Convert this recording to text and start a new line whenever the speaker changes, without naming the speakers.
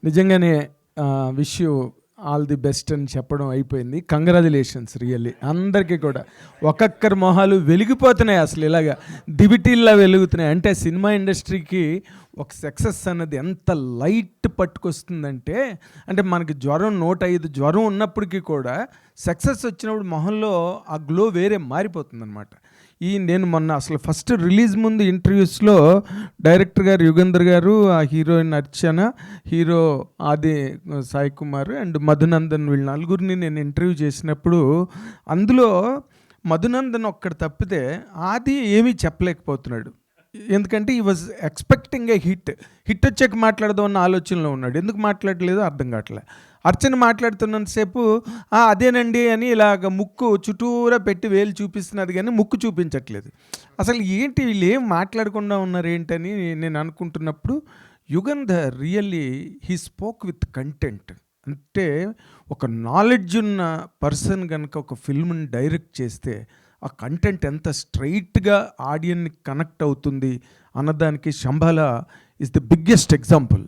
నిజంగానే wish you all the best అని చెప్పడం అయిపోయింది. కంగ్రాచులేషన్స్ రియల్లీ అందరికీ కూడా. ఒక్కొక్కరి మొహాలు వెలిగిపోతున్నాయి, అసలు ఇలాగా దివిటీల్లా వెలుగుతున్నాయి. అంటే సినిమా ఇండస్ట్రీకి ఒక సక్సెస్ అన్నది ఎంత లైట్ పట్టుకొస్తుందంటే, అంటే మనకి జ్వరం 105 జ్వరం ఉన్నప్పటికీ కూడా సక్సెస్ వచ్చినప్పుడు మొహంలో ఆ గ్లో వేరే మారిపోతుందన్నమాట. నేను మొన్న అసలు ఫస్ట్ రిలీజ్ ముందు ఇంటర్వ్యూస్లో డైరెక్టర్ గారు యుగంధర్ గారు, ఆ హీరోయిన్ అర్చన, హీరో ఆది సాయి కుమార్ అండ్ మధునందన్, వీళ్ళ నలుగురిని నేను ఇంటర్వ్యూ చేసినప్పుడు అందులో మధునందన్ ఒక్కడు తప్పితే ఆది ఏమీ చెప్పలేకపోతున్నాడు. ఎందుకంటే ఈ వాజ్ ఎక్స్పెక్టింగ్ ఏ హిట్ వచ్చాక మాట్లాడదాం అన్న ఆలోచనలో ఉన్నాడు. ఎందుకు మాట్లాడలేదో అర్థం కావట్లేదు. అర్చన మాట్లాడుతున్నంతసేపు అదేనండి అని ఇలాగ ముక్కు చుట్టూరా పెట్టి వేలు చూపిస్తున్నది కానీ ముక్కు చూపించట్లేదు. అసలు ఏంటి వీళ్ళు ఏం మాట్లాడకుండా ఉన్నారు ఏంటని నేను అనుకుంటున్నప్పుడు, Yugandhar really he spoke with content. అంటే ఒక నాలెడ్జ్ ఉన్న పర్సన్ కనుక ఒక ఫిల్మ్ని డైరెక్ట్ చేస్తే ఆ కంటెంట్ ఎంత స్ట్రైట్గా ఆడియన్ని కనెక్ట్ అవుతుంది అన్నదానికి Shambhala is the biggest example.